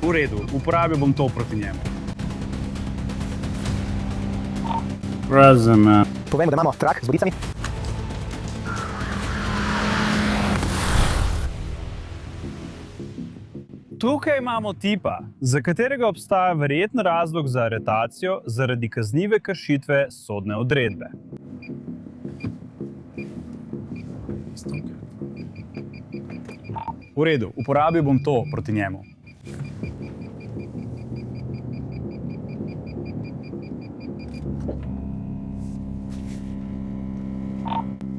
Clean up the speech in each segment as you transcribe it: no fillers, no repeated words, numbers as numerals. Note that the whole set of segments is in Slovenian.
V redu, uporabil bom to proti njemu. Razumem. Povejmo, da imamo trak z bodicami. Tukaj imamo tipa, za katerega obstaja verjeten razlog za aretacijo zaradi kaznive kršitve sodne odredbe. V redu, uporabil bom to proti njemu.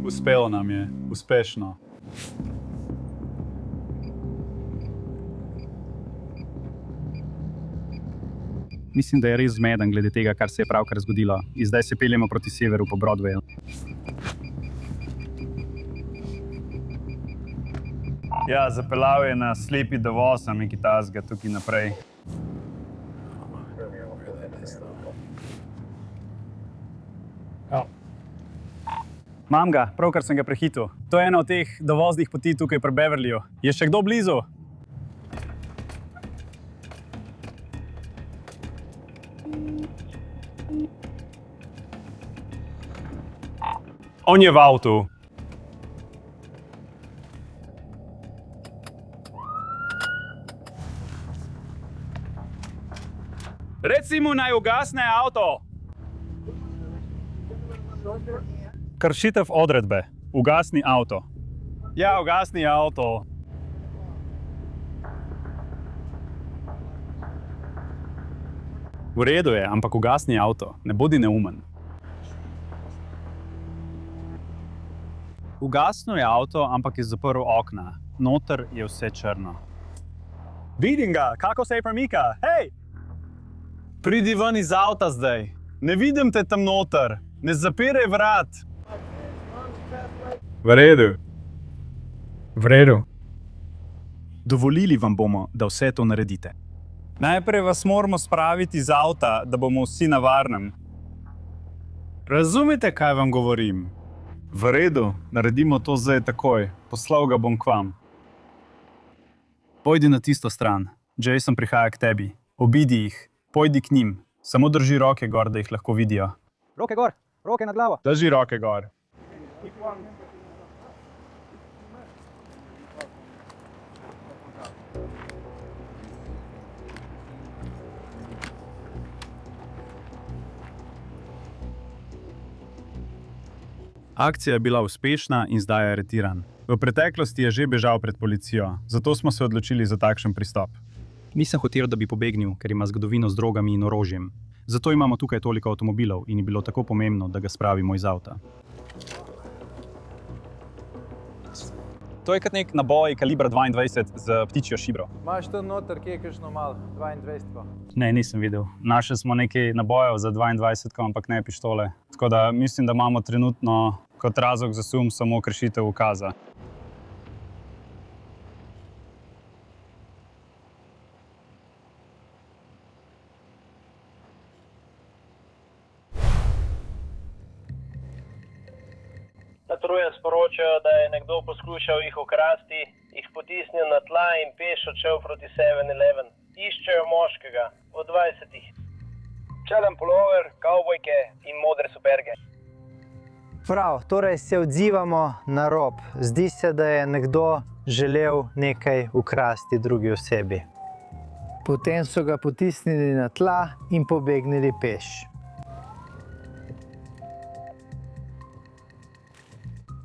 Uspelo nam je, uspešno. Mislim, da je res zmeden glede tega, kar se je pravkar zgodilo. In zdaj se peljemo proti severu po Broadwayu. Ja, zapeljal je na slepi dovoz, a nekaj tasga tukaj naprej. Imam ga, pravkar sem ga prehitil. To je ena od teh dovoznih poti tukaj pri Beverlyju. Je še kdo blizu? On je v avtu. Reci mu, naj ugasne avto. Kršitev odredbe. Ugasni avto. Ja, ugasni avto. V redu je, ampak ugasni avto. Ne bodi neumen. Ugasnil je avto, ampak je zaprl okna. Noter je vse črno. Vidim ga, kako se je premika. Hej! Pridi ven iz avta zdaj. Ne vidim te tam noter. Ne zapiraj vrat. V redu. V redu. Dovolili vam bomo, da vse to naredite. Najprej vas moramo spraviti iz avta, da bomo vsi na varnem. Razumete, kaj vam govorim? V redu, naredimo to zdaj takoj. Poslal ga bom k vam. Pojdi na tisto stran. Jason prihaja k tebi. Obidi jih. Pojdi k njim. Samo drži roke gor, da jih lahko vidijo. Roke gor, roke nad glavo. Drži roke gor. Akcija je bila uspešna in zdaj je aretiran. V preteklosti je že bežal pred policijo, zato smo se odločili za takšen pristop. Nisem hotel, da bi pobegnil, ker ima zgodovino z drogami in orožjem. Zato imamo tukaj toliko avtomobilov in je bilo tako pomembno, da ga spravimo iz avta. To je kot nek naboj kalibra 22 z ptičjo šibro. Imaš tam noter, kje je kakšno malo, 22? Ne, nisem videl. Našli smo nekaj nabojev za 22, ampak ne pištole. Tako da mislim, da imamo trenutno kot razlog za sum samo kršitev ukaza. Patrulje sporočajo, da je nekdo poskušal jih ukrasti, jih potisnil na tla in peš odšel proti 7-Eleven. Iščejo moškega, v 20-ih. Črn pulover, kavbojke in modre superge. Prav, torej se odzivamo na rob. Zdi se, da je nekdo želel nekaj ukrasti drugi osebi. Potem so ga potisnili na tla in pobegnili peš.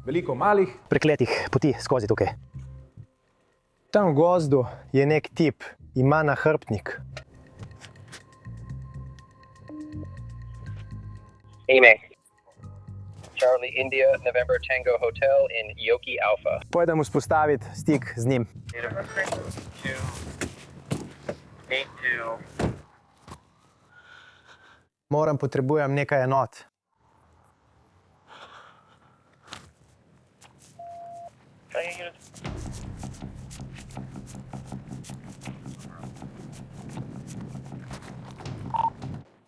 Veliko malih. Prekletih poti skozi tukaj. Tam v gozdu je nek tip, ima nahrbtnik. Ime. Charlie India, November Tango Hotel in Yoki Alpha. Pojdem vzpostaviti stik z njim. Potrebujem nekaj enot.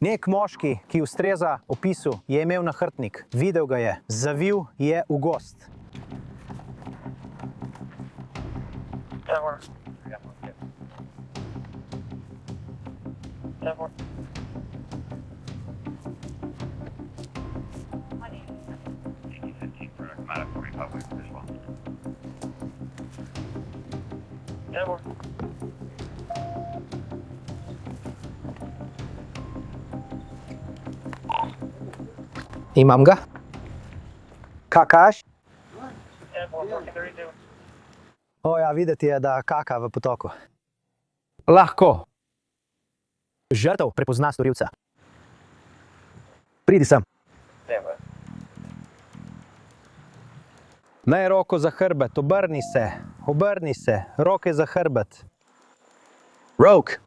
Nek moški, ki ustreza opisu, je imel nahrbtnik. Videl ga je, zavil je v gozd. Imam ga. Kakaš? O ja, videti je, da kaka v potoku. Lahko. Žrtev prepozna storilca. Pridi sem. Naj roko za hrbet, Obrni se, roke za hrbet. Rok.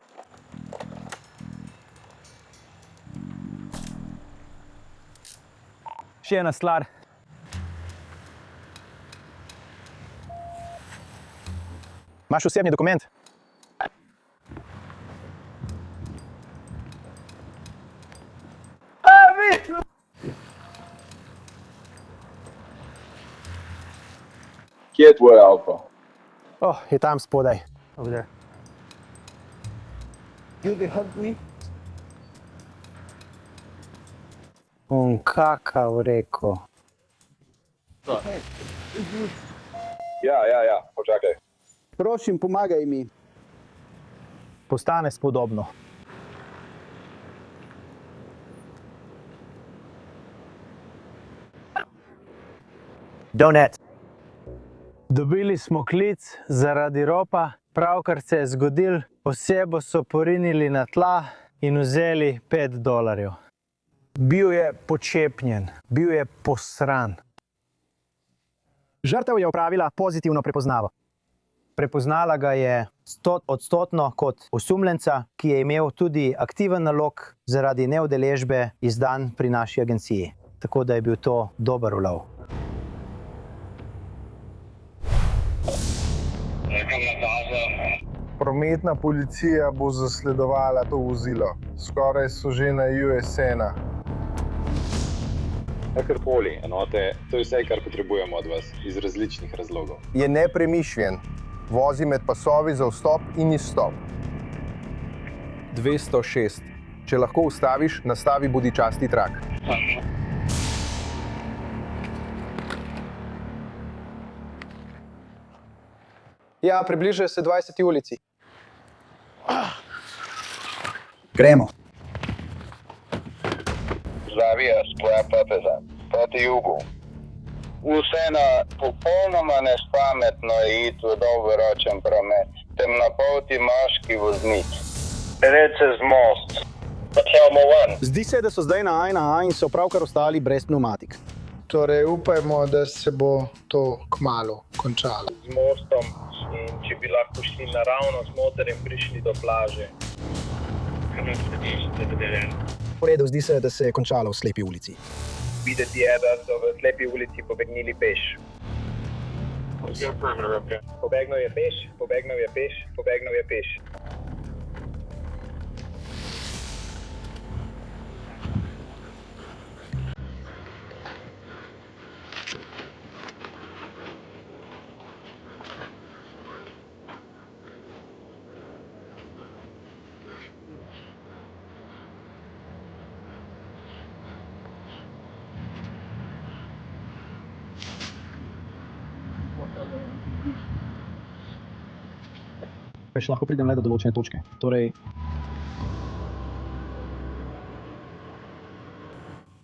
še ena stvar. Imaš osebni dokument? Kje je tvoj avto? Oh, je tam spodaj. Over there. On kakav reko. Ja, počakaj. Prosim, pomagaj mi. Postane spodobno. Donut. Dobili smo klic zaradi ropa, pravkar se je zgodil, osebo so porinili na tla in vzeli $5. Bil je počepnjen, bil je posran. Žrtev je opravila pozitivno prepoznavo. Prepoznala ga je 100% kot osumljenca, ki je imel tudi aktiven nalog zaradi neudeležbe izdan pri naši agenciji. Tako da je bil to dober ulov. Prometna policija bo zasledovala to vozilo. Skoraj so že na US-1. Kakorkoli, enote, to je vse, kar potrebujemo od vas, iz različnih razlogov. Je nepremišljen. Vozi med pasovi za vstop in izstop. 206. Če lahko ustaviš, nastavi bodičasti trak. Ja, približuje se 20. ulici. Gremo. Zavija sklep Pepeza, proti jugu. Vseeno, popolnoma nespametno je iti v dolgoročen promet. Temnopolti moški voznik. Red se z most. Začelmo ven. Zdi se, da so zdaj na A in so pravkar ostali brez pneumatik. Torej, upajmo, da se bo to kmalu končalo. Z mostom in če bi lahko šli naravno z motorjem, prišli do plaže. V redu, zdi se, da se je končalo v slepi ulici. Videti je, da so v slepi ulici pobegnili peš. Pobegnil je peš, pobegnil je peš, pobegnil je peš. Veš, lahko pridem le do določene točke. Torej...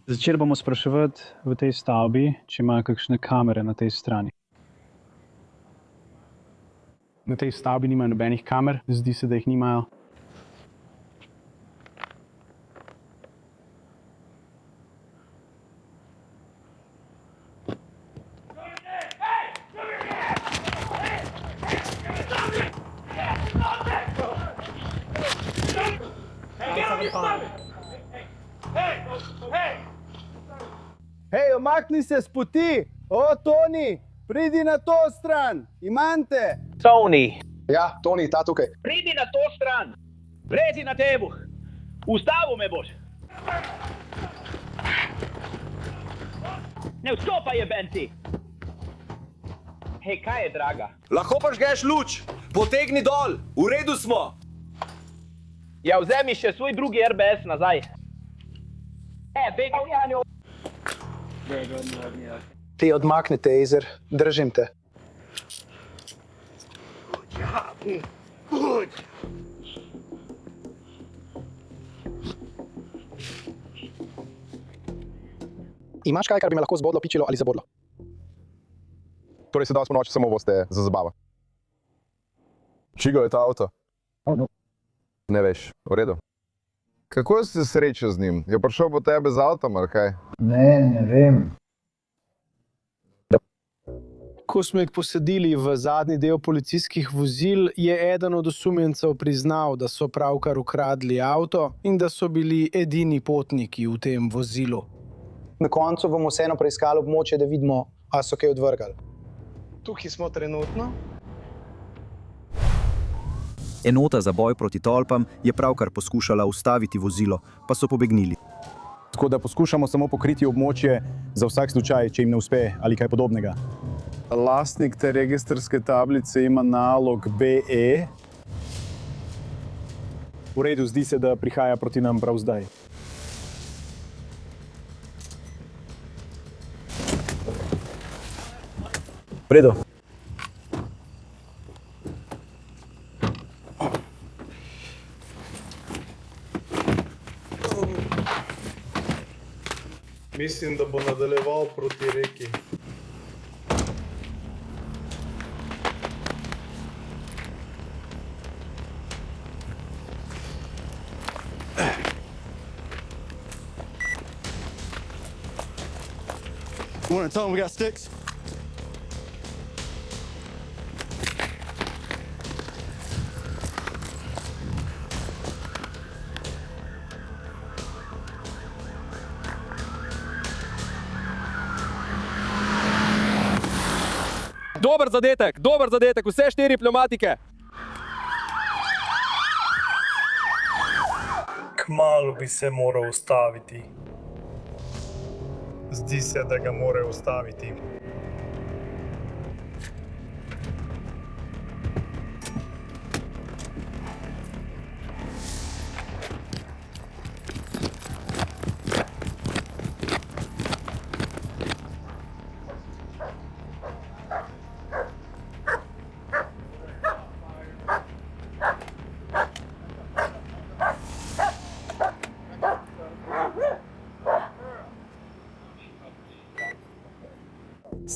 Začeli bomo spraševati v tej stavbi, če imajo kakšne kamere na tej strani. Na tej stavbi nimajo nobenih kamer, zdi se, da jih nimajo. Hej, omakni se s poti! O, Toni, pridi na to stran! Imam te! Tony, Ja, Toni, ta tukaj. pridi na to stran. Vrezi na tebu. Ustavil me boš. Ne vstopaj, jebenti. Hej, kaj je, draga? Lahko pa žgeš luč! Potegni dol! V redu smo! Ja, vzemi še svoj drugi RBS nazaj. Ti odmaknite, Ezer, držim te. Imaš kaj, kar bi me lahko zbodlo, pičilo ali zabodlo? Torej se danes po noči samo vozite za zabavo. Čigo je ta avto? Ne veš, v redu. Kako si se srečal z njim? Je prišel po tebe z avtom, ali kaj? Ne vem. Ko smo jih posadili v zadnji del policijskih vozil, je eden od osumljencev priznal, da so pravkar ukradli avto in da so bili edini potniki v tem vozilu. Na koncu bomo vseeno preiskali območje, da vidimo, a so kaj odvrgali. Tukaj smo trenutno. Enota za boj proti tolpam je pravkar poskušala ustaviti vozilo, pa so pobegnili. Tako da poskušamo samo pokriti območje za vsak slučaj, če jim ne uspe ali kaj podobnega. Lastnik te registrske tablice ima nalog BE. V redu, zdi se, da prihaja proti nam prav zdaj. V redu. Mislim, da bo nadaljeval proti reki. Morning, tell them we got sticks. Dober zadetek, vse 4 pneumatike. Kmalu bi se moral ustaviti. Zdi se, da ga mora ustaviti.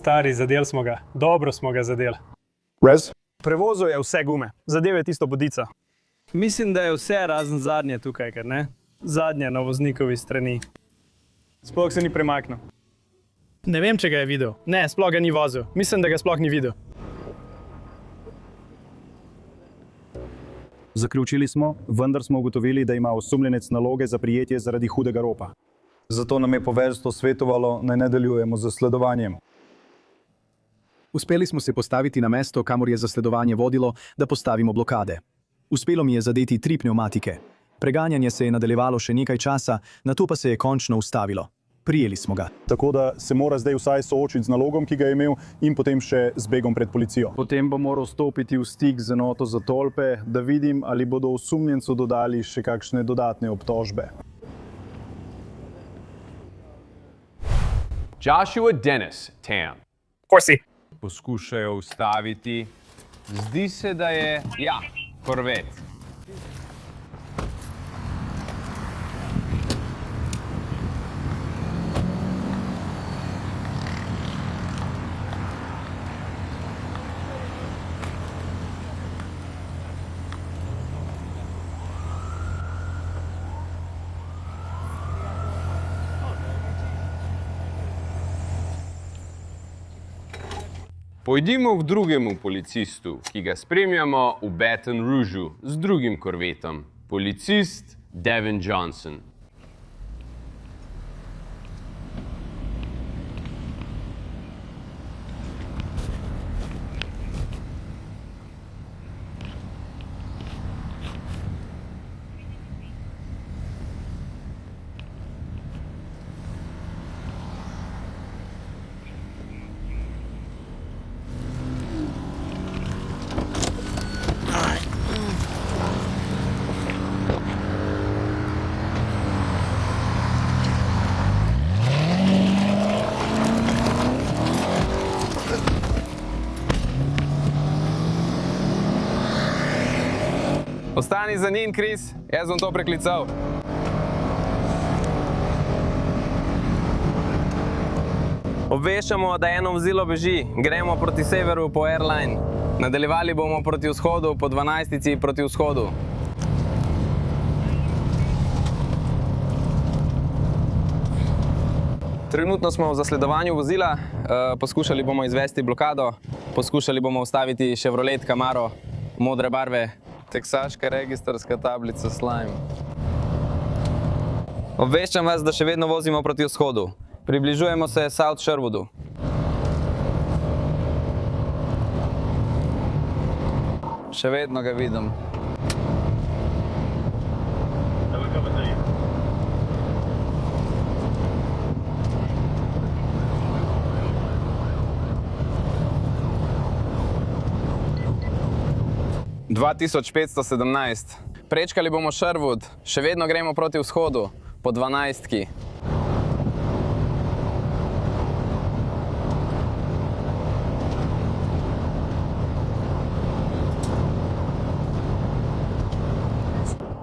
Stari, zadel smo ga. Dobro smo ga zadeli. Rez? Prevozil je vse gume. Zadel je tisto bodico. Mislim, da je vse razen zadnje tukaj, ker ne? Zadnje na voznikovi strani. Sploh se ni premaknil. Ne vem, če ga je videl. Ne, sploh ga ni vozil. Mislim, da ga sploh ni videl. Zaključili smo, vendar smo ugotovili, da ima osumljenec naloge za prijetje zaradi hudega ropa. Zato nam je poveljstvo svetovalo, naj nadaljujemo z zasledovanjem. Uspeli smo se postaviti na mesto, kamor je zasledovanje vodilo, da postavimo blokade. Uspelo mi je zadeti 3 pneumatike. Preganjanje se je nadaljevalo še nekaj časa, nato pa se je končno ustavilo. Prijeli smo ga. Tako da se mora zdaj vsaj soočiti z nalogom, ki ga je imel, in potem še z begom pred policijo. Potem bo moral stopiti v stik z enoto za tolpe, da vidim, ali bodo osumljencu dodali še kakšne dodatne obtožbe. Joshua Dennis, Tam. Korsi. Poskušajo ustaviti. Zdi se, da je, korvet. Pojdimo k drugemu policistu, ki ga spremljamo v Baton Rougeu z drugim korvetom. Policist Devin Johnson. Ostani za njim, Chris, jaz bom to preklical. Obveščamo, da eno vozilo beži. Gremo proti severu po Airline. Nadaljevali bomo proti vzhodu po 12. proti vzhodu. Trenutno smo v zasledovanju vozila, poskušali bomo izvesti blokado, poskušali bomo ustaviti Chevrolet Camaro modre barve, teksaška registrska tablica Slime. Obveščam vas, da še vedno vozimo proti vzhodu. Približujemo se South Sherwoodu. Še vedno ga vidim. (2517) Prečkali bomo Sherwood, še vedno gremo proti vzhodu, po 12.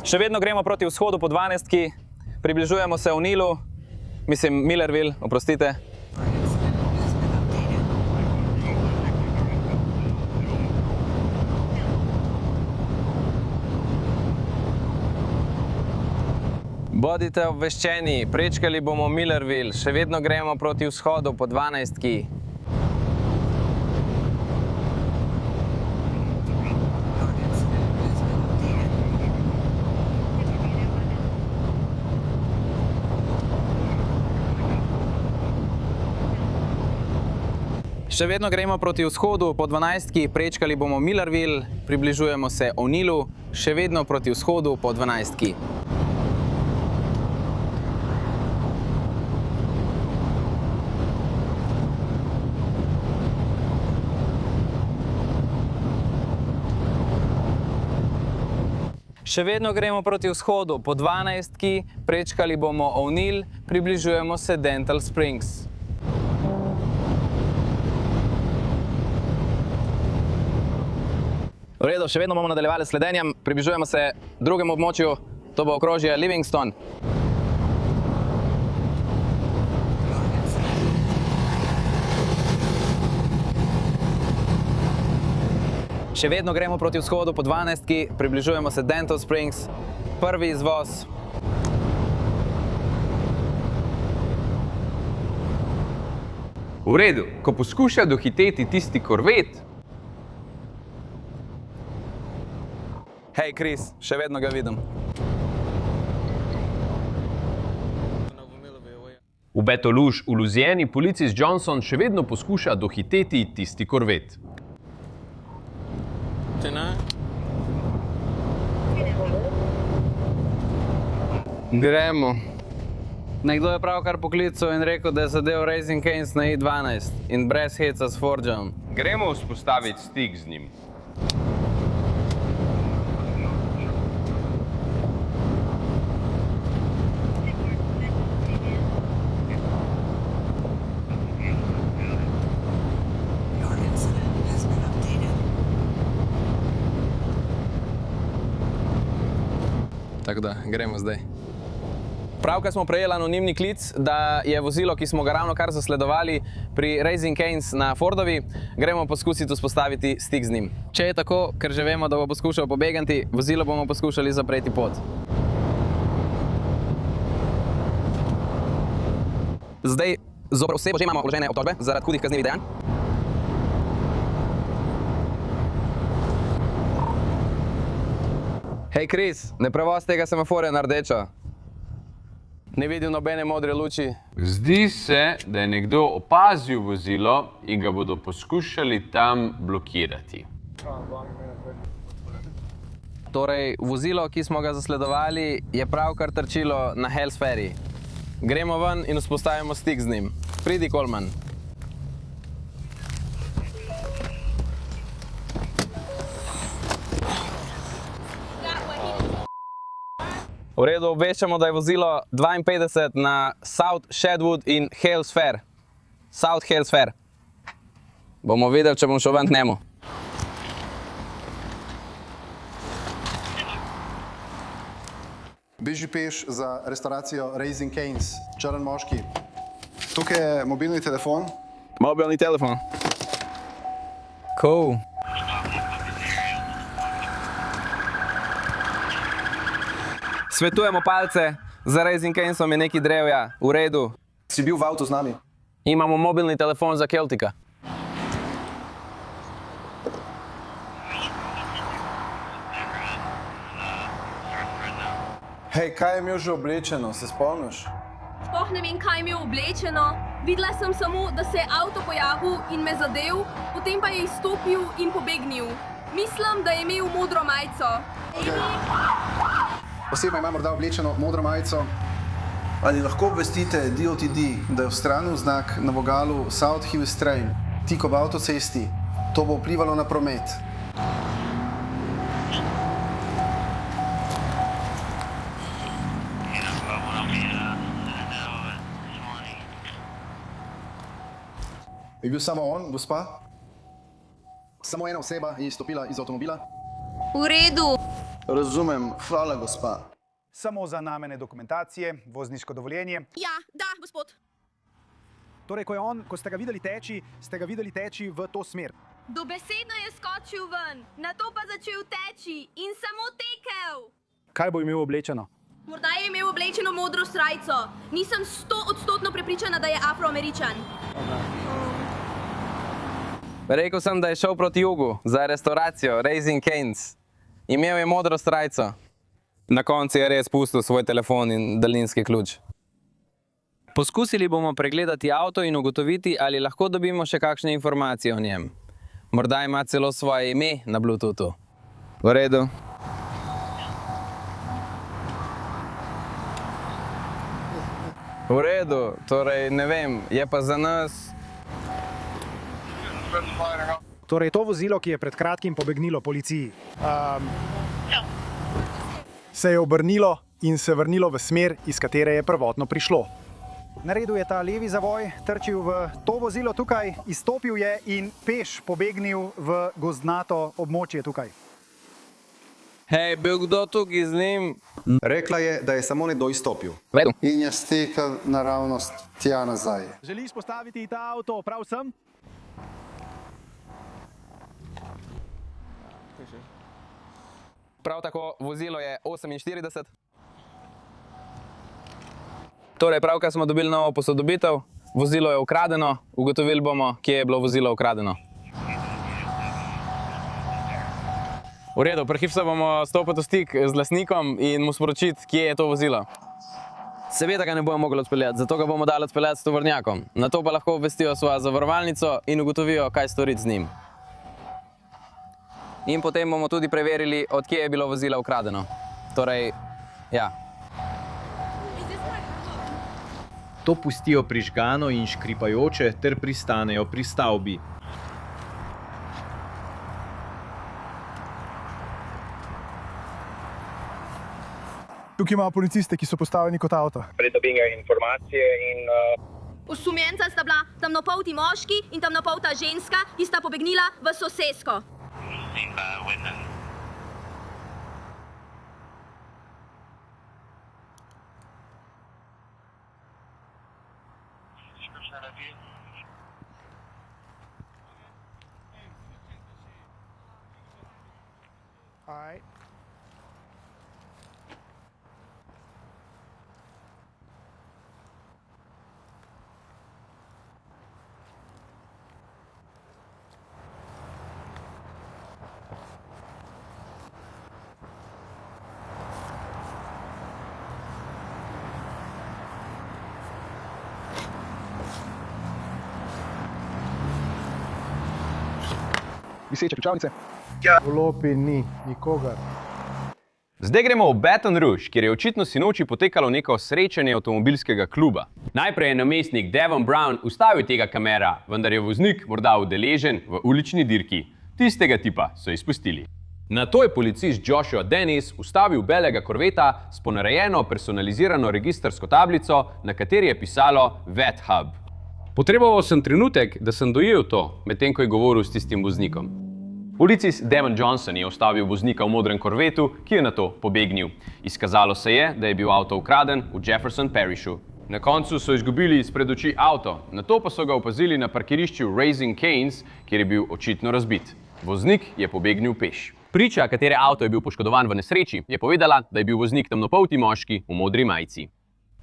Še vedno gremo proti vzhodu po 12. Približujemo se O'Neillu, mislim Millerville, oprostite. Bodite obveščeni, prečkali bomo Millerville, še vedno gremo proti vzhodu po 12. Še vedno gremo proti vzhodu po 12. Prečkali bomo Millerville, približujemo se O'Neillu, še vedno proti vzhodu po 12. Še vedno gremo proti vzhodu po 12. Prečkali bomo O'Neill, približujemo se Dental Springs. V redu, še vedno bomo nadaljevali s sledenjem, približujemo se drugemu območju, to bo okrožje Livingston. Še vedno gremo proti vzhodu po 12. Približujemo se Dental Springs, prvi izvoz. V redu, ko poskuša dohiteti tisti korvet. Hej, Chris, še vedno ga vidim. V Baton Rouge v Louisiani policist Johnson še vedno poskuša dohiteti tisti korvet. Gremo. Nekdo je pravkar poklical in rekel, da je zadev Raising Cane's na I-12 in brez heca s Fordžom. Gremo vzpostaviti stik z njim. Tako da, gremo zdaj. Pravkar smo prejeli anonimni klic, da je vozilo, ki smo ga ravno kar zasledovali pri Raising Cane's na Fordovi, gremo poskusiti vzpostaviti stik z njim. Če je tako, ker že vemo, da bo poskušal pobegati, vozilo bomo poskušali zapreti pot. Zdaj, zoper osebo že imamo vložene obtožbe zaradi hudih kaznivih dejanj. Hej, Chris, ne prevoz tega semaforja na rdečo. Ne vidim nobene modre luči. Zdi se, da je nekdo opazil vozilo in ga bodo poskušali tam blokirati. Torej, vozilo, ki smo ga zasledovali, je pravkar trčilo na Hells Ferry. Gremo ven in vzpostavimo stik z njim. Pridi, Coleman. V redu, obveščamo, da je vozilo 52 na South Sherwood in Hells Fair. South Hells Fair. Bomo videli, če bom šel ven k njemu. Beži peš za restauracijo Raising Cane's, črn moški. Tukaj je mobilni telefon. Mobilni telefon. Cool. Svetujemo palce, za Raising Cane'som je neki drevja, v redu. Si bil v avtu z nami? Imamo mobilni telefon za Keltika. Hej, kaj je imel že oblečeno, se spomniš? Sploh ne vem, kaj je imel oblečeno. Videla sem samo, da se je avto pojavil in me zadev, potem pa je izstopil in pobegnil. Mislim, da je imel modro majico. Oseba ima morda oblečeno modro majico. Ali lahko obvestite DOTD, da je vstranil znak na vogalu South Hills Train, tik ob avtocesti. To bo vplivalo na promet. Je bil samo on, gospa? Samo ena oseba je izstopila iz avtomobila? V redu. Razumem, hvala, gospa. Samo za namene dokumentacije, vozniško dovoljenje. Ja, da, gospod. Torej, ko ste ga videli teči, ste ga videli teči v to smer. Dobesedno je skočil ven, nato pa začel teči in samo tekel. Kaj bo imel oblečeno? Morda je imel oblečeno modro srajco. Nisem 100% prepričana, da je Afroameričan. Rekel sem, da je šel proti jugu, za restauracijo Raising Cane's. Imel je modro srajco. Na koncu je res pustil svoj telefon in daljinski ključ. Poskusili bomo pregledati avto in ugotoviti, ali lahko dobimo še kakšne informacije o njem. Morda ima celo svoje ime na Bluetoothu. V redu. V redu, torej ne vem, je pa za nas... Torej, to vozilo, ki je pred kratkim pobegnilo policiji, se je obrnilo in se vrnilo v smer, iz katere je prvotno prišlo. Naredil je ta levi zavoj, trčil v to vozilo tukaj, izstopil je in peš pobegnil v gozdnato območje tukaj. Hej, bil kdo tukaj z njim? Rekla je, da je samo nekdo izstopil. In je stekel naravnost tja nazaj. Želi izpostaviti ta avto prav sem? Prav tako, vozilo je 48. Torej, pravkar smo dobili novo posodobitev, vozilo je ukradeno, ugotovili bomo, kje je bilo vozilo ukradeno. V redu, prehipsa bomo stopiti v stik z lastnikom in mu sporočiti, kje je to vozilo. Seveda ga ne bomo mogli odpeljati, zato ga bomo dali odpeljati s tovornjakom. Nato pa lahko obvestijo svojo zavarovalnico in ugotovijo, kaj storiti z njim. In potem bomo tudi preverili, od kje je bilo vozilo ukradeno. Torej, ja. To pustijo prižgano in škripajoče ter pristanejo pri stavbi. Tukaj imamo policiste, ki so postavljeni kot avto. Pridobimo informacije in... Osumljenca sta bila temnopolti moški in temnopolta ženska, ki sta pobegnila v sosesko. Alright. Viseče ključavnice? V lopi ni nikogar. Zdaj gremo v Baton Rouge, kjer je očitno sinoči potekalo neko srečanje avtomobilskega kluba. Najprej je namestnik Devon Brown ustavil tega kamera, vendar je voznik morda udeležen v ulični dirki. Tistega tipa so izpustili. Nato je policist Joshua Dennis ustavil belega korveta s ponarejeno personalizirano registrsko tablico, na kateri je pisalo Vet Hub. Potreboval sem trenutek, da sem dojel to, medtem ko je govoril s tistim voznikom. Policist Devon Johnson je ustavil voznika v modrem korvetu, ki je nato pobegnil. Izkazalo se je, da je bil avto ukraden v Jefferson Parishu. Na koncu so izgubili izpred oči avto, nato pa so ga opazili na parkirišču Raising Cane's, kjer je bil očitno razbit. Voznik je pobegnil peš. Priča, katere avto je bil poškodovan v nesreči, je povedala, da je bil voznik temnopolti moški v modri majici.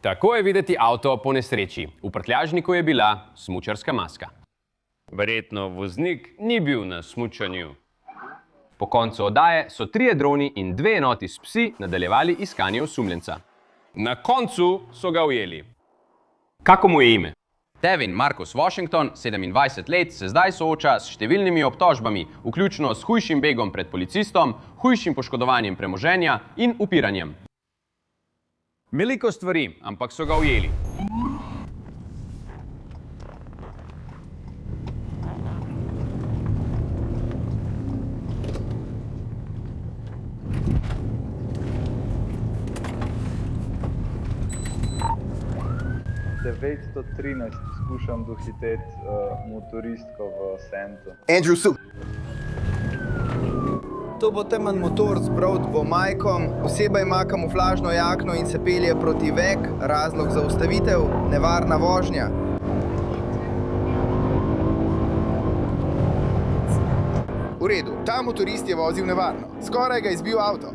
Tako je videti avto po nesreči. V prtljažniku je bila smučarska maska. Verjetno voznik ni bil na smučanju. Po koncu oddaje so 3 droni in 2 enoti s psi nadaljevali iskanje osumljenca. Na koncu so ga ujeli. Kako mu je ime? Devin Marcus Washington, 27 let, se zdaj sooča s številnimi obtožbami, vključno s hujšim begom pred policistom, hujšim poškodovanjem premoženja in upiranjem. Veliko stvari, ampak so ga ujeli. Skušam dohiteti motoristko v Sentu. Andrew Su. To bo temen motor z Broadbo majkom, oseba ima kamuflažno jakno in se pelje proti Vek, razlog za ustavitev, nevarna vožnja. V redu, ta motorist je vozil nevarno, skoraj ga je izbil avto.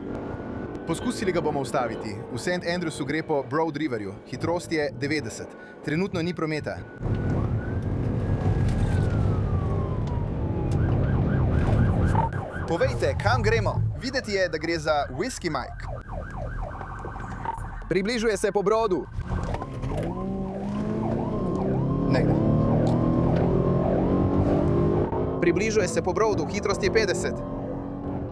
Poskusili ga bomo ustaviti. V St. Andrewsu gre po Broad Riverju. Hitrost je 90. Trenutno ni prometa. Povejte, kam gremo? Videti je, da gre za Whiskey Mike. Približuje se po brodu. Ne. Približuje se po brodu, hitrost je 50.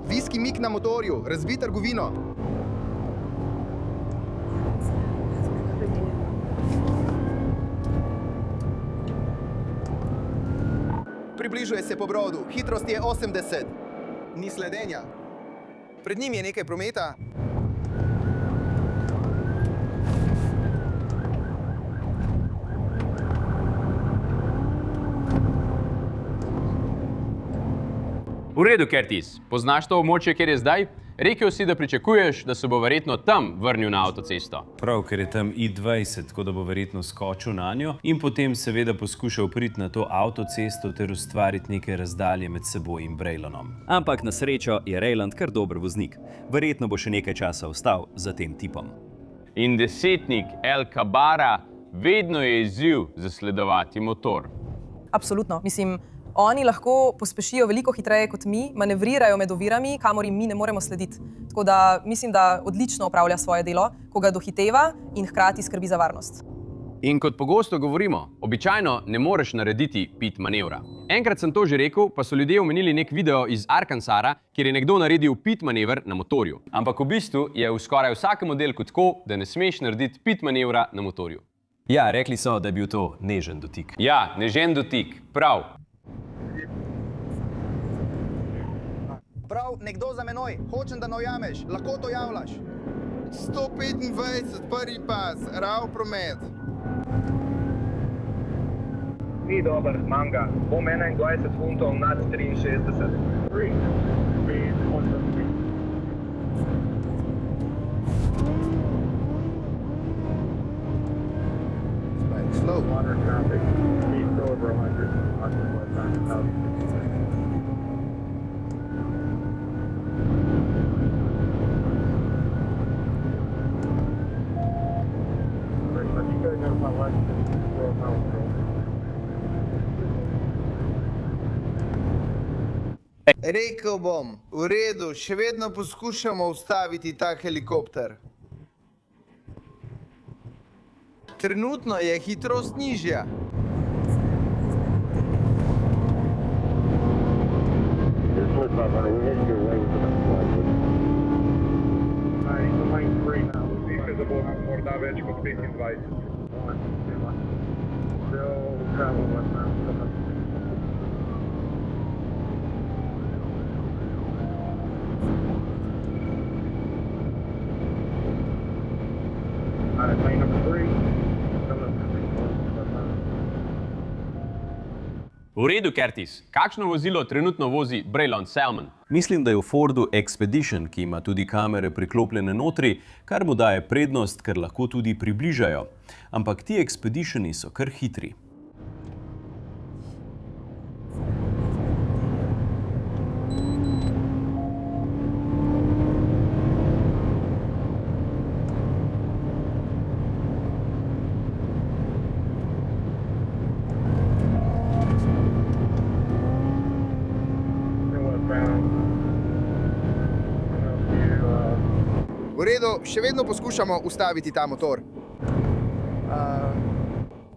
Whiskey Mike na motorju, razbi trgovino. Približuje se po brodu, hitrost je 80. Ni sledenja. Pred njim je nekaj prometa. V redu, Curtis. Poznaš to območje, kjer je zdaj? Rekel si, da pričakuješ, da se bo verjetno tam vrnil na avtocesto. Prav, ker je tam I-20, tako da bo verjetno skočil na njo in potem seveda poskušal priti na to avtocesto ter ustvariti neke razdalje med seboj in Braylonom. Ampak na srečo je Rayland kar dober voznik. Verjetno bo še nekaj časa ostal za tem tipom. In desetnik El Kabara vedno je izziv zasledovati motor. Absolutno. Mislim, oni lahko pospešijo veliko hitreje kot mi, manevrirajo med ovirami, kamor jim mi ne moremo slediti. Tako da mislim, da odlično opravlja svoje delo, ko ga dohiteva in hkrati skrbi za varnost. In kot pogosto govorimo, običajno ne moreš narediti pit manevra. Enkrat sem to že rekel, pa so ljudje omenili nek video iz Arkansasa, kjer je nekdo naredil pit manever na motorju. Ampak v bistvu je v skoraj vsakem oddelku tako, da ne smeš narediti pit manevra na motorju. Ja, rekli so, da je bil to nežen dotik. Ja, nežen dotik, prav. Prav, nekdo za menoj, hočem, da nojameš, lahko to javljaš. 125, prvi pas, rav promet. Ni dober, manga. Bom 21 funtov nad 63. Slow. Water traffic, speed over 100. Rekel bom, v redu, še vedno poskušamo ustaviti ta helikopter. Trenutno je hitrost nižja. Morda več kot 25. V redu, Curtis. Kakšno vozilo trenutno vozi Braylon Salmon? Mislim, da je v Fordu Expedition, ki ima tudi kamere priklopljene notri, kar mu daje prednost, ker lahko tudi približajo. Ampak ti Expeditioni so kar hitri. V redu, še vedno poskušamo ustaviti ta motor.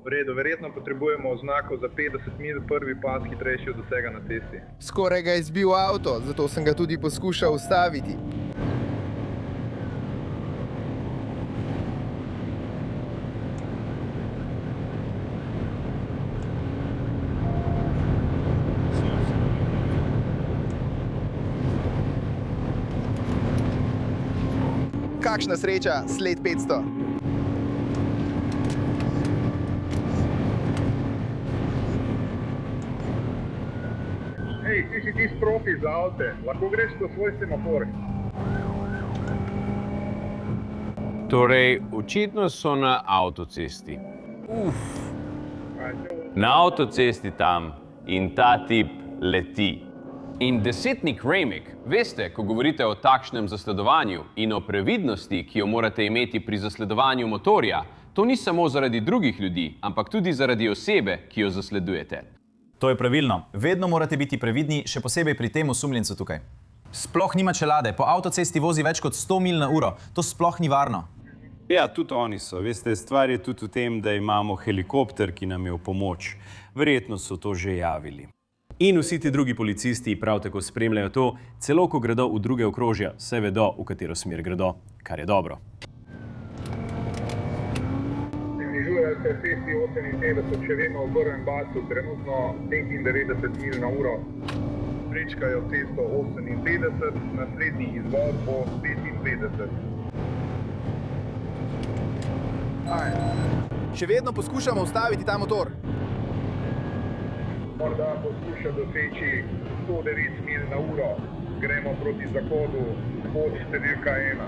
V redu, verjetno potrebujemo oznako za 50 mil, prvi pas hitrejši od vsega na cesti. Skoraj ga je zbil avto, zato sem ga tudi poskušal ustaviti. Kakšna sreča, sled 500. Hej, ti si tisti profi za avte, lahko greš to svoj semafor. Torej, očitno so na avtocesti. Na avtocesti tam in ta tip leti. In desetnik Remick, veste, ko govorite o takšnem zasledovanju in o previdnosti, ki jo morate imeti pri zasledovanju motorja, to ni samo zaradi drugih ljudi, ampak tudi zaradi osebe, ki jo zasledujete. To je pravilno. Vedno morate biti previdni, še posebej pri tem osumljencu tukaj. Sploh nima čelade, po avtocesti vozi več kot 100 mil na uro. To sploh ni varno. Ja, tudi oni so. Veste, stvar je tudi v tem, da imamo helikopter, ki nam je v pomoč. Verjetno so to že javili. In vsi ti drugi policisti prav tako spremljajo to, celo ko gredo v druge okrožja, saj vedo, v katero smer gredo, kar je dobro. Približujejo se cesti 58, še vedno v prvem pasu, trenutno 95 mil na uro. Prečkajo cesto 58, naslednji izvod bo 55. Še vedno poskušamo ustaviti ta motor. Morda poskuša doseči 109 mil na uro. Gremo proti zahodu, pot številka 1.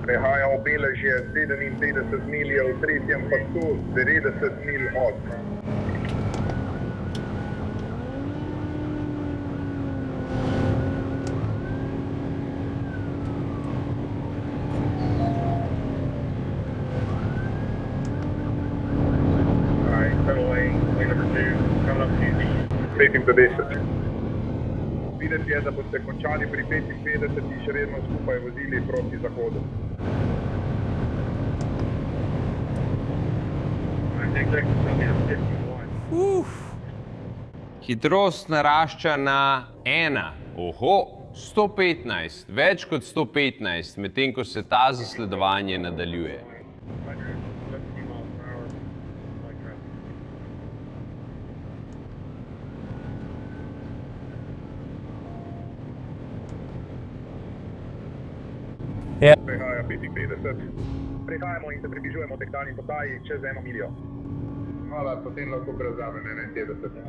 Prehaja obeležje 57 mil je v tretjem pasu, 90 mil od. Videti je, da boste končali pri 55 in še vedno skupaj vozili proti zahodu. Hitrost narašča na 1. Oho, 115, več kot 115, medtem ko se ta zasledovanje nadaljuje. Prehaja 55. Prehajamo in se približujemo tektalni postaji čez 1 miljo. Hvala, potem lahko prevzamem 51.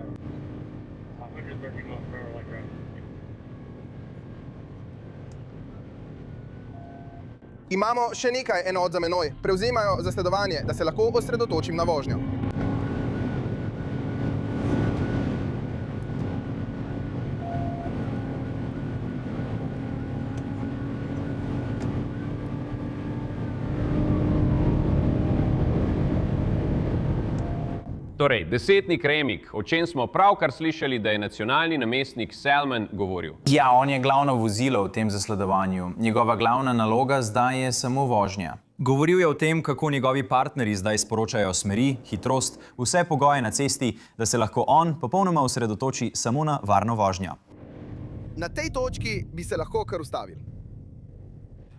Imamo še nekaj enot za menoj. Prevzemajo zasledovanje, da se lahko osredotočim na vožnjo. Torej, desetnik Remick, o čem smo pravkar slišali, da je nacionalni namestnik Salmon govoril? Ja, on je glavno vozilo v tem zasledovanju. Njegova glavna naloga zdaj je samo vožnja. Govoril je o tem, kako njegovi partnerji zdaj sporočajo smeri, hitrost, vse pogoje na cesti, da se lahko on popolnoma osredotoči samo na varno vožnjo. Na tej točki bi se lahko kar ustavil.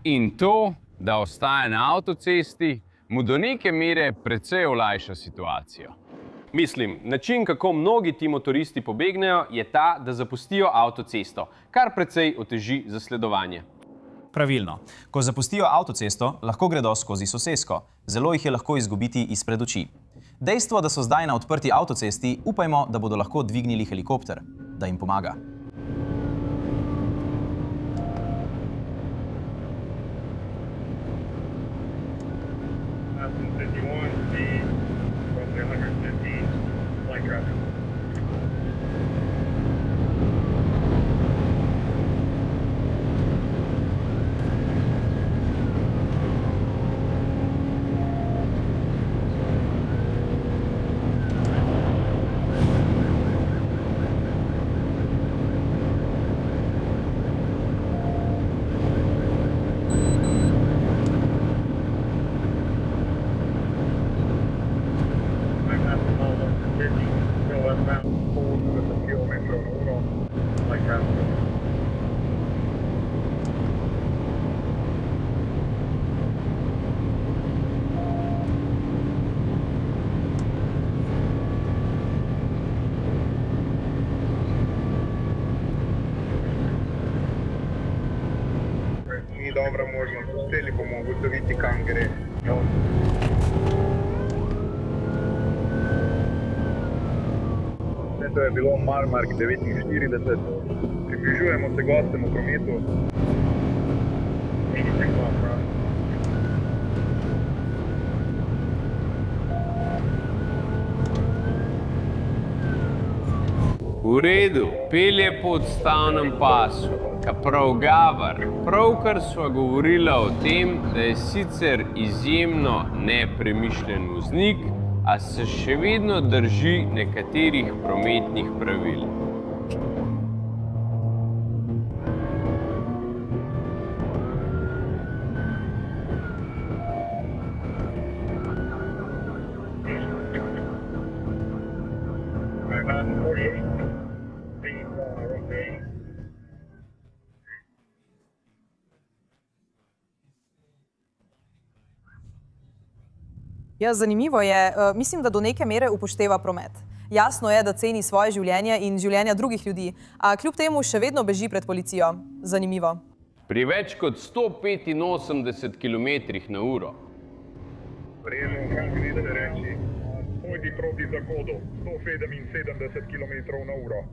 In to, da ostaja na avtocesti, mu do neke mere precej olajša situacijo. Mislim, način, kako mnogi ti motoristi pobegnejo, je ta, da zapustijo avtocesto, kar precej oteži zasledovanje. Pravilno. Ko zapustijo avtocesto, lahko gredo skozi sosesko. Zelo jih je lahko izgubiti izpred oči. Dejstvo, da so zdaj na odprti avtocesti, upajmo, da bodo lahko dvignili helikopter, da jim pomaga. Dobra možnost, hteli bomo ugotoviti, kam gre. To je bilo Marmark 49, približujemo se gostemu prometu. V redu, pelje po odstavnem pasu. Prav Gavar, pravkar sva govorila o tem, da je sicer izjemno nepremišljen voznik, a se še vedno drži nekaterih prometnih pravil. Ja, zanimivo je. Mislim, da do neke mere upošteva promet. Jasno je, da ceni svoje življenje in življenja drugih ljudi, a kljub temu še vedno beži pred policijo. Zanimivo. Pri več kot 185 km/h. Vreme, kaj gledate reči? Pojdi proti zahodu, 177 km/h.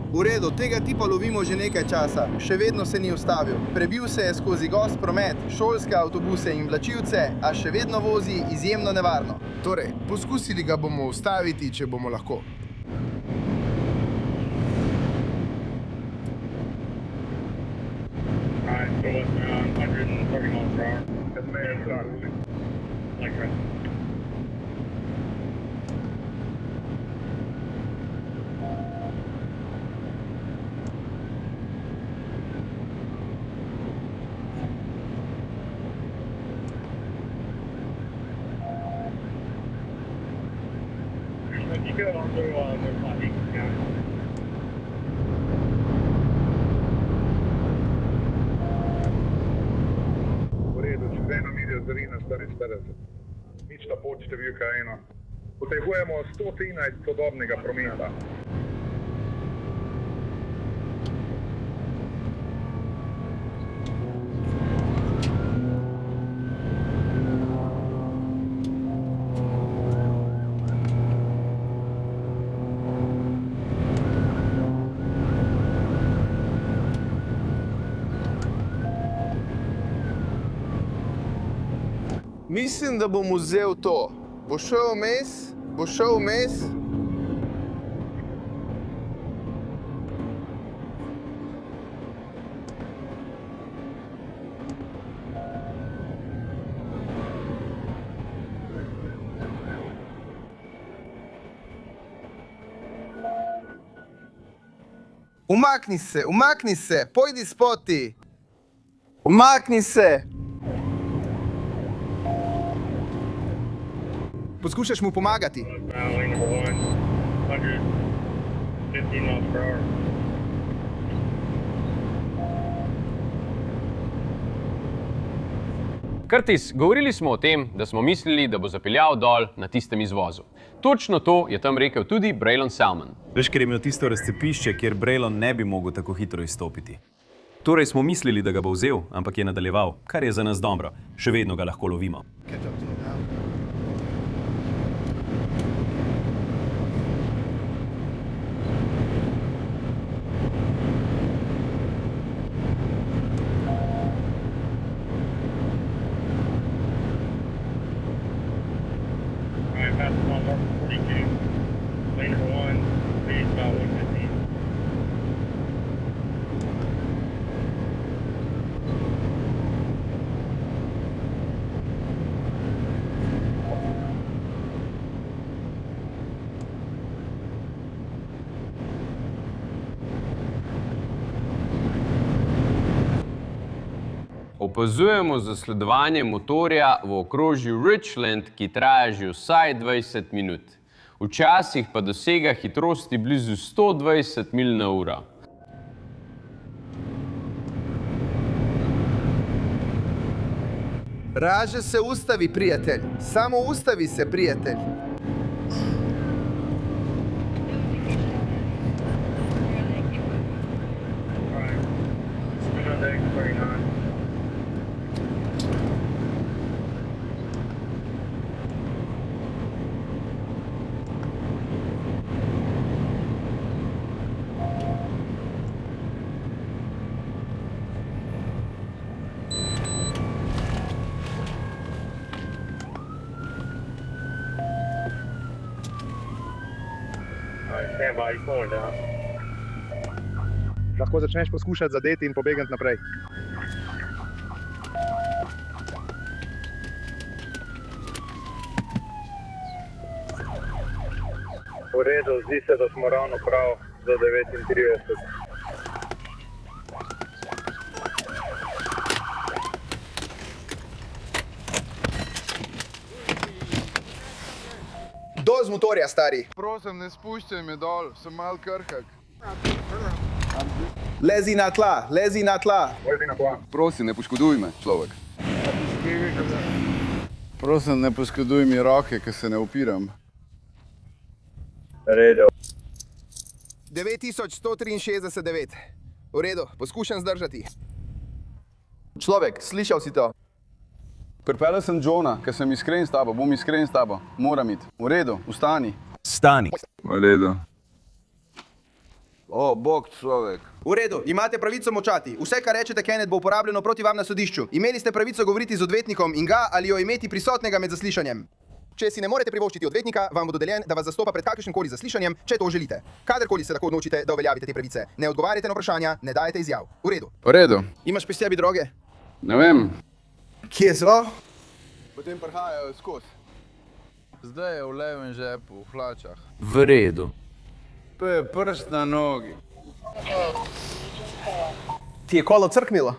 V redu, tega tipa lovimo že nekaj časa, še vedno se ni ustavil. Prebil se je skozi gost promet, šolske avtobuse in vlačilce, a še vedno vozi izjemno nevarno. Torej, poskusili ga bomo ustaviti, če bomo lahko. V redu, čez eno miljo Zarina 44. Nična pot številka 1. Potrebujemo 113 sodobnega prometa. Mislim, da bom vzel to. Bo šel vmes? Bo šel vmes? Umakni se, pojdi spoti. Umakni se. Poskušaš mu pomagati? Curtis, govorili smo o tem, da smo mislili, da bo zapeljal dol na tistem izvozu. Točno to je tam rekel tudi Braylon Salmon. Veš, ker je imel tisto razcepišče, kjer Braylon ne bi mogel tako hitro izstopiti. Torej smo mislili, da ga bo vzel, ampak je nadaljeval, kar je za nas dobro. Še vedno ga lahko lovimo. Opazujemo zasledovanje motorja v okrožju Richland, ki traja že vsaj 20 minut. Včasih pa dosega hitrosti blizu 120 mil na uro. Raže se ustavi, prijatelj. Samo ustavi se, prijatelj. Lahko začneš poskušati zadeti in pobegniti naprej. V redu, zdi se, da smo ravno prav za 39. Dol z motorja, stari. Prosim, ne spuščaj me dol, sem mal krhak. Lezi na tla, lezi na tla. Prosim, ne poškoduj me, človek. Prosim, ne poškoduj mi roke, ker se ne upiram. Redo. 9163,9. V redu, poskušam zdržati. Človek, slišal si to? Pripeljal sem Johna, ker sem iskren s tabo, bom iskren s tabo. Moram iti. V redu, vstani. Stani. V redu. O, bog, človek. V redu, imate pravico močati. Vse, kar rečete, Kenneth, bo uporabljeno proti vam na sodišču. Imeli ste pravico govoriti z odvetnikom in ga ali jo imeti prisotnega med zaslišanjem. Če si ne morete privoščiti odvetnika, vam bo dodeljen, da vas zastopa pred kakršnim-koli zaslišanjem, če to želite. Kadarkoli se lahko odločite, da uveljavite te pravice. Ne odgovarjate na vprašanja, ne dajete izjav. V redu. V redu. Imaš pri sebi droge? Ne vem. Kje so? Potem prihajajo skozi. Zdaj je v levem žepu, v hlačah. V redu. To je prst na nogi. Ti je kolo crknilo?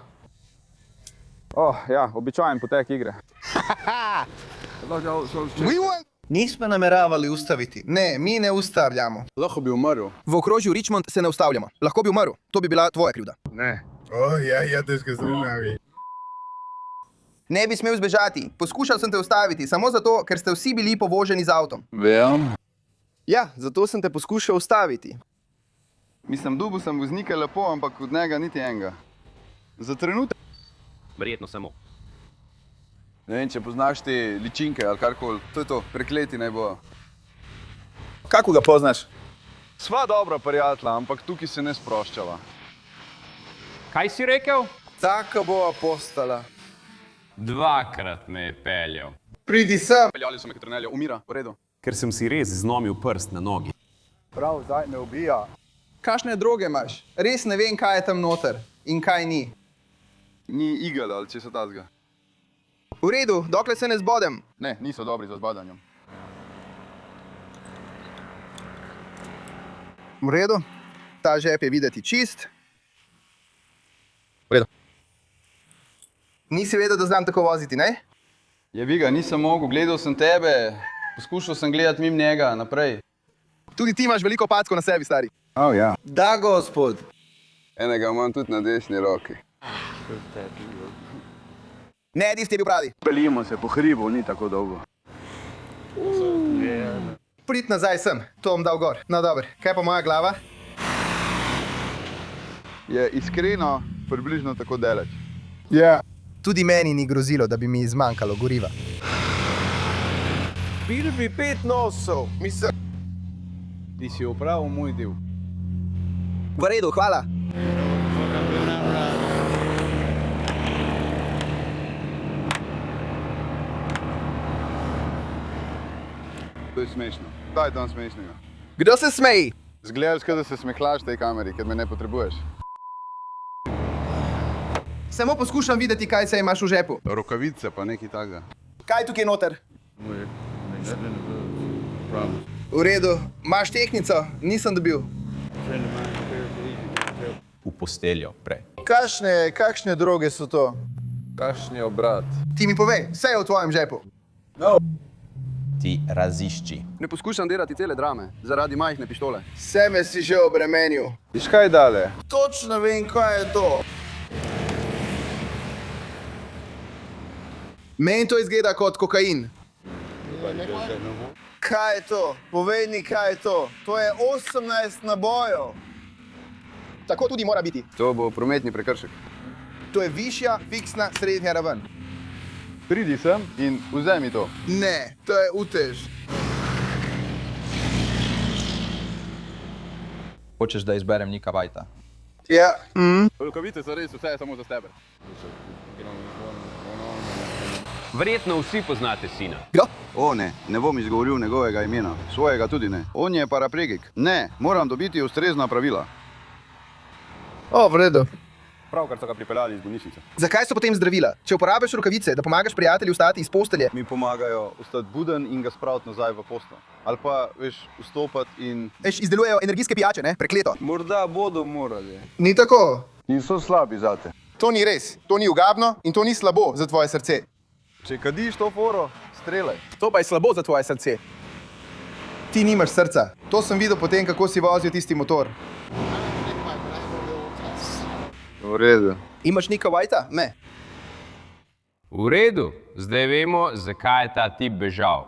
Ja, običajen potek igre. Nismo nameravali ustaviti. Ne, mi ne ustavljamo. Lahko bi umrl. V okrožju Richmond se ne ustavljamo. Lahko bi umrl. To bi bila tvoja krivda. Ne. Ja, težko se unavi. Ne bi smel zbežati. Poskušal sem te ustaviti, samo zato, ker ste vsi bili povoženi z avtom. Vem. Ja, zato sem te poskušal ustaviti. Mislim, dobil sem voznika lepo, ampak od njega niti enega. Za trenutek. Verjetno samo. Ne vem, če poznaš te ličinke ali karkoli. To je to, prekleti naj bo. Kako ga poznaš? Sva dobra prijatelja, ampak tukaj se ne sproščava. Kaj si rekel? Taka bova postala. Dvakrat me je peljal. Pridi sem. Peljali so me k trenelju, umira, v redu. Ker sem si res zlomil prst na nogi. Prav, zdaj me ubija. Kakšne droge imaš? Res ne vem, kaj je tam noter in kaj ni. Ni igel ali če so tazga. V redu, dokler se ne zbodem. Ne, niso dobri za zbadanjem. V redu, ta žep je videti čist. V redu. Nisi vedel, da znam tako voziti, ne? Jebi ga, nisem mogel, gledal sem tebe, poskušal sem gledati mimo njega naprej. Tudi ti imaš veliko packo na sebi, stari. Ja. Da, gospod. Enega imam tudi na desni roki. Ne, tisti je bil pravi. Peljimo se po hribu, ni tako dolgo. Prid nazaj sem, to bom dal gor. No, dobro. Kaj pa moja glava? Je iskreno približno tako daleč. Ja. Tudi meni ni grozilo, da bi mi zmanjkalo goriva. Bil bi 5 nosov. Mislim... Ti si opravil moj del. V redu, hvala. To je smešno. Daj tam smešnega. Kdo se smeji? Zgledaš, da se smehlaš tej kameri, ker me ne potrebuješ. Samo poskušam videti, kaj se imaš v žepu. Rokavice pa nekaj takega. Kaj tukaj noter? V redu. Imaš tehtnico? Nisem dobil. V posteljo prej. Kakšne droge so to? Kakšni obrat? Ti mi povej, vse je v tvojem žepu. Ti razišči. Ne poskušam delati cele drame, zaradi majhne pištole. Seme si že obremenil. Viš kaj dale? Točno vem, kaj je to. Meni to izgleda kot kokain. Kaj je to? Povej mi, kaj je to? To je 18 nabojev. Tako tudi mora biti. To bo prometni prekršek. To je višja, fiksna, srednja raven. Pridi sem in vzemi to. Ne, to je utež. Hočeš, da izberem Nika Vajta? Ja. Rokavice so res vse samo za tebe. Verjetno vsi poznate sina. Kdo? O ne, ne bom izgovoril njegovega imena. Svojega tudi ne. On je paraplegik. Ne, moram dobiti ustrezna pravila. O, v redu. Pravkar so ga pripeljali iz bolnišnice. Zakaj so potem zdravila? Če uporabiš rokavice, da pomagaš prijatelju vstati iz postelje. Mi pomagajo ostati buden in ga spraviti nazaj v posteljo. Ali pa, veš, vstopati in... Veš, izdelujejo energijske pijače, ne? Prekleto. Morda bodo morali. Ni tako. Niso slabi zate. To ni res. To ni ugabno in to ni slabo za tvoje srce. Če kadiš to foro, streljaj. To pa je slabo za tvoje srce. Ti nimaš srca. To sem videl potem, kako si vozil tisti motor. V redu. Imaš Nika Vajta? Ne. V redu, zdaj vemo, zakaj je ta tip bežal.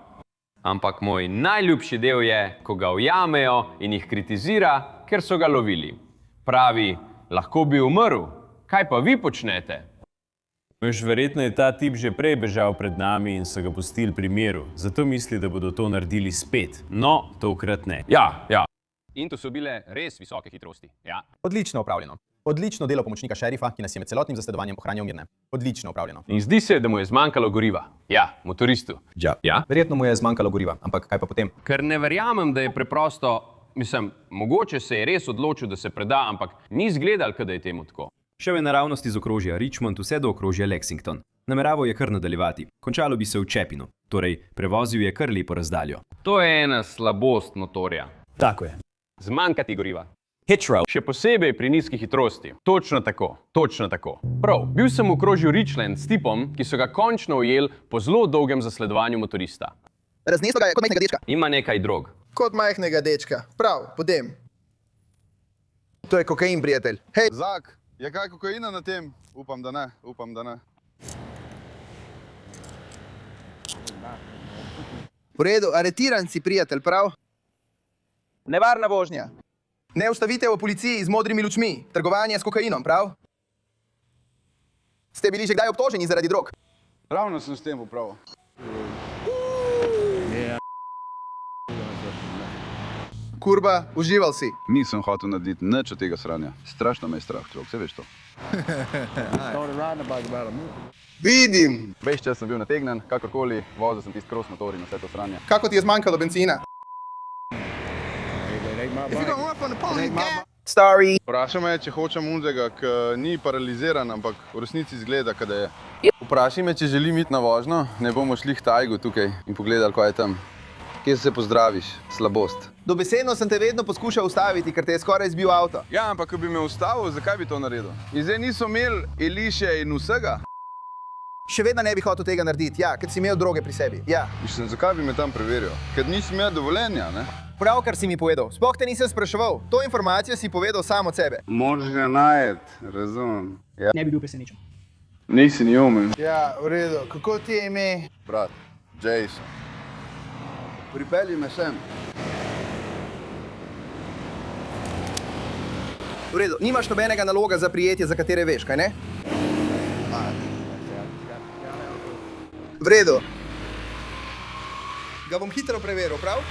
Ampak moj najljubši del je, ko ga ujamejo in jih kritizira, ker so ga lovili. Pravi, lahko bi umrl. Kaj pa vi počnete? Veš, verjetno je ta tip že prej bežal pred nami in so ga pustili pri miru. Zato misli, da bodo to naredili spet. No, tokrat ne. Ja. In to so bile res visoke hitrosti. Ja. Odlično opravljeno. Odlično delo pomočnika šerifa, ki nas je med celotnim zasledovanjem ohranjal mirne. Odlično opravljeno. In zdi se, da mu je zmanjkalo goriva. Ja, motoristu. Ja? Verjetno mu je zmanjkalo goriva, ampak kaj pa potem? Ker ne verjamem, da je preprosto, mogoče se je res odločil, da se preda, ampak ni izgledal, da je temu tako. Šel je naravnost iz okrožja Richmond vse do okrožja Lexington. Nameraval je kar nadaljevati. Končalo bi se v Čepinu. Torej, prevozil je kar lepo razdaljo. To je ena slabost motorja. Tako je. Zmanjkati goriva. Hitchrow. Še posebej pri nizki hitrosti. Točno tako. Prav, bil sem v okrožju Richland s tipom, ki so ga končno ujeli po zelo dolgem zasledovanju motorista. Razneslo ga je kot majhnega dečka. Ima nekaj drog. Kot majhnega dečka. Prav, potem. To je kokain, prijatelj. Hej, Zak, je kaj kokaina na tem? Upam, da ne. V redu, aretiran si, prijatelj, prav? Nevarna vožnja. Neustavitev v policiji z modrimi lučmi. Trgovanje s kokainom, prav? Ste bili že kdaj obtoženi zaradi drog? Ravno sem s tem popravil. Kurba, užival si. Nisem hotel narediti nič od tega sranja. Strašno me je strah, človek, vse veš to. Vidim. Veš, če sem bil nategnen, kakorkoli, vozil sem tisti cross motor in vse to sranje. Kako ti je zmanjkalo benzina? Sorry. Vprašaj me, če hočem unzega, ki ni paraliziran, ampak v resnici izgleda, kada je. Vprašaj me, če želim iti na vožnjo, ne bomo šli k tajgu tukaj in pogledali, kaj je tam. Kje se pozdraviš? Slabost. Dobesedno sem te vedno poskušal ustaviti, ker te je skoraj izbil avto. Ja, ampak ko bi me ustavil, zakaj bi to naredil? In zdaj niso imeli Eliše in vsega? Še vedno ne bi hotel tega narediti, ja, ker si imel droge pri sebi, ja. Mislim, zakaj bi me tam preveril? Ker nisi imel dovoljenja, ne? Pravkar si mi povedal, sploh te nisem spraševal. To informacijo si povedal sam od sebe. Moraš ga najeti, razumem. Ja. Ne bi bil presenečen. Nisi ni umen. Ja, v redu. Kako ti je ime? Brat, Jason. Pripelji me sem. V redu, nimaš nobenega naloga za prijetje, za katere veš, kaj ne? V redu. Ga bom hitro preveril, prav?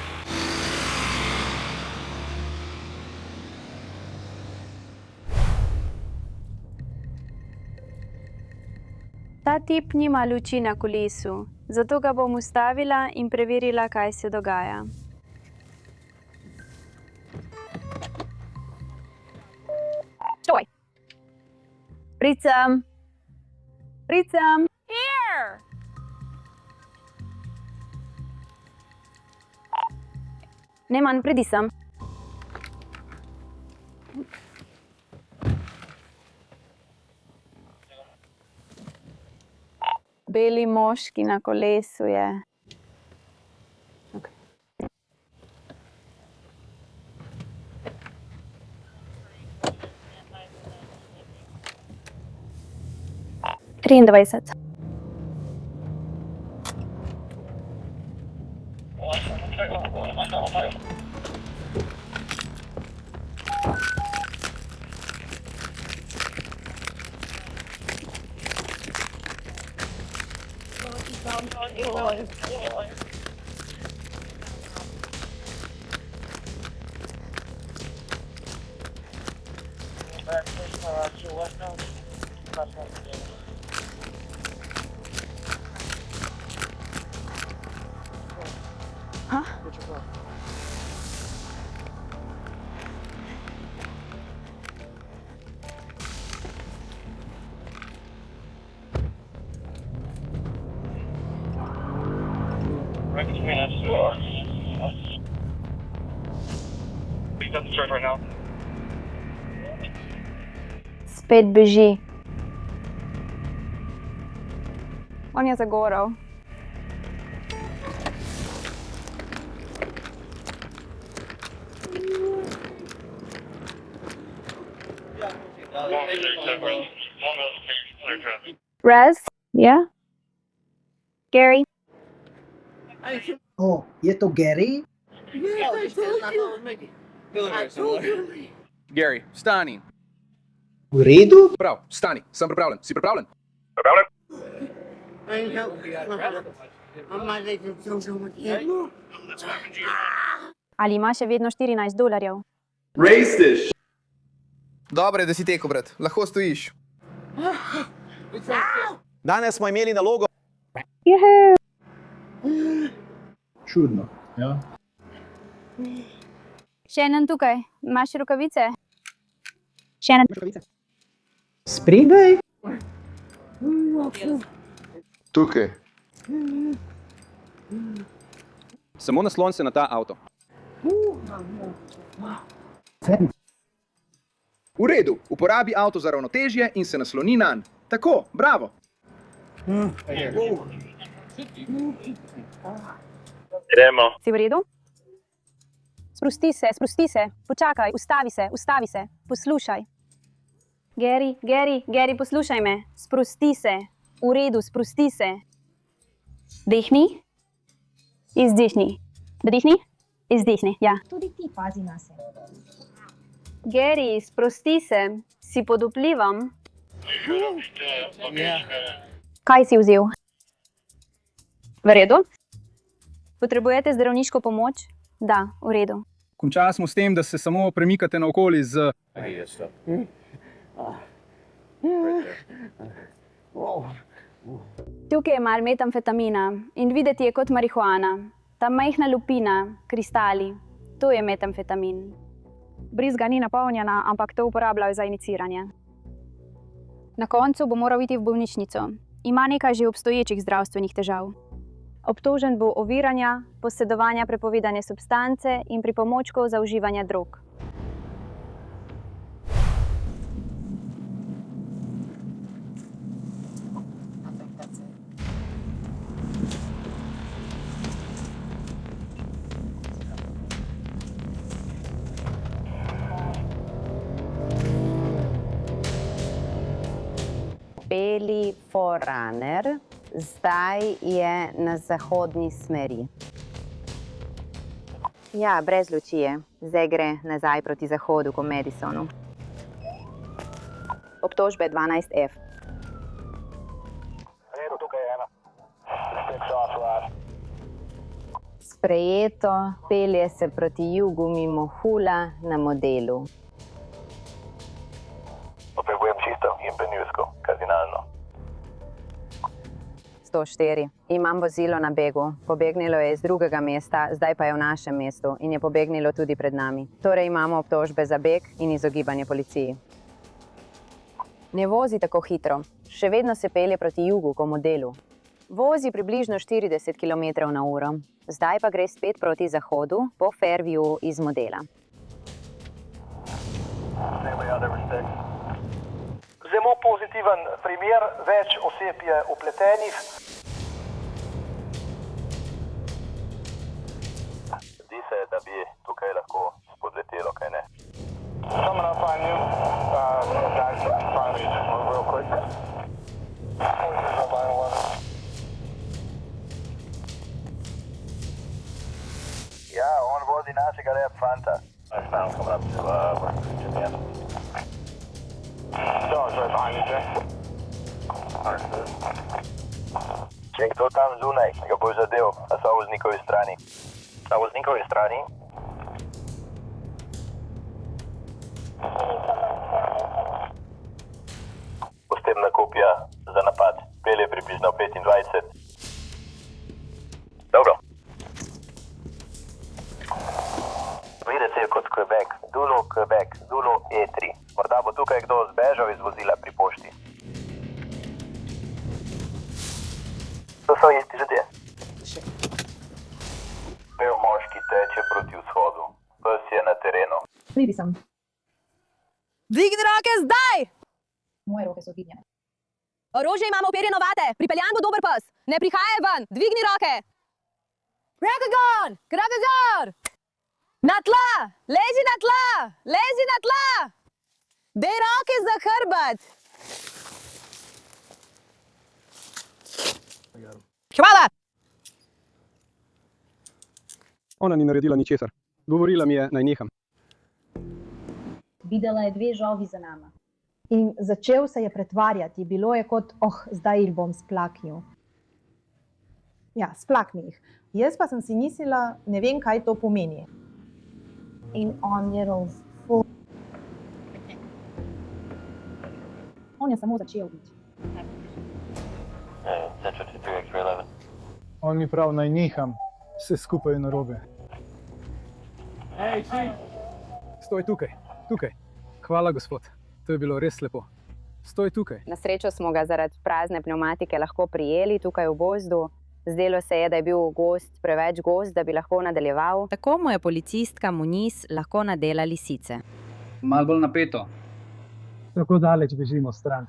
Ta tip nima luči na kolesu, zato ga bom ustavila in preverila, kaj se dogaja. Stoj! Prid sem! Prid sem! Here! Neman, pridi sem. Beli moški na kolesu je. Okay. 23. Huh? Spet beži. On je zagoral. Raz? Yeah? Gary? Oh, je to Gary? Gary, stani. V redu? Prav, stani, sem pripravljen. Si pripravljen? Ali ima še vedno $14? Dobro je, da si tekel, brat. Lahko stojiš. Danes smo imeli nalogo. Juhu! Čudno, ja. Še enen tukaj. Imaš rokavice? Še enen. Spredaj? Tukaj. Samo naslon se na ta avto. V redu, uporabi avto za ravnotežje in se nasloni nanj. Tako, bravo. Gremo. Si v redu? Sprosti se, počakaj, ustavi se, poslušaj. Gary, poslušaj me, sprosti se, v redu, sprosti se. Dihni, izdihni. Vdihni, izdihni, ja. Tudi ti pazi na se. Gary, sprosti se, si pod vplivom. Kaj si vzel? V redu? Potrebujete zdravniško pomoč? Da, v redu. Končali smo s tem, da se samo premikate naokoli z... Tukaj je malo metamfetamina in videti je kot marihuana. Ta majhna lupina, kristali, to je metamfetamin. Brizga ni napolnjena, ampak to uporabljajo za iniciranje. Na koncu bo moral iti v bolnišnico. Ima nekaj že obstoječih zdravstvenih težav. Obtožen bo oviranja, posedovanja prepovedane substance in pripomočkov za uživanje drog. beli Forerunner, zdaj je na zahodni smeri. Ja, brez luči je. Zdaj gre nazaj proti zahodu, ko Madisonu. Obtožbe 12F. Sprejeto, pelje se proti jugu mimo Hula na modelu. Potrebujem čisto in penjusko, kardinalno. 104. Imam vozilo na begu. Pobegnilo je iz drugega mesta, zdaj pa je v našem mestu in je pobegnilo tudi pred nami. Torej imamo obtožbe za beg in izogibanje policiji. Ne vozi tako hitro. Še vedno se pelje proti jugu, ko modelu. Vozi približno 40 km/h. Zdaj pa gre spet proti zahodu, po Fairview iz modela. Zelo pozitiven primer, več oseb je vpletenih. Zdi se, da bi tukaj lahko spodletelo, kaj ne? Coming up on you, guys, find me real quick. Ja, on vozi našega rep fanta. I found coming up to Japan. Dogs right behind you, Jay. Če je kdo tam zunaj, ga boš zadev, a so voznikovi strani. Na voznikovi strani? Posebna kopija za napad. Pelje približno 25. Dobro. Videti je kot Quebec. Zulu, Quebec. Zulu E3. Morda bo tukaj kdo zbežal iz vozila pri pošti. To so isti ljudje. Bel moški teče proti vzhodu. Pes je na terenu. Vidi sem. Dvigni roke zdaj! Moje roke so dvignjene. Orožje imamo uperjeno vate, pripeljan bo dober pes. Ne prihajaj ven, dvigni roke! Grab a gun! Grab a gun! Na tla! Leži na tla! Leži na tla! Dej roke za hrbet! Hvala! Ona ni naredila ničesar. Govorila mi je, naj neham. Videla je dve žogi za nama. In začel se je pretvarjati. Bilo je kot, zdaj jih bom splaknil. Ja, splakni jih. Jaz pa sem si mislila, ne vem, kaj to pomeni. In on je ful. On je samo začel biti. On mi pravi, naj neham. Vse skupaj je narobe. Hej, či! Stoj tukaj, tukaj. Hvala, gospod. To je bilo res lepo. Stoj tukaj. Na srečo smo ga zaradi prazne pnevmatike lahko prijeli tukaj v gozdu. Zdelo se je, da je bil gozd preveč gozd, da bi lahko nadaljeval. Tako mu je policistka Muniz lahko nadela lisice. Malo bolj napeto. Tako daleč bežimo stran.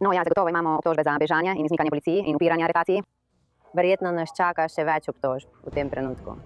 No ja, zagotovo imamo obtožbe za bežanje in izmikanje policiji in upiranje aretaciji. Verjetno nas čaka še več obtožb v tem trenutku.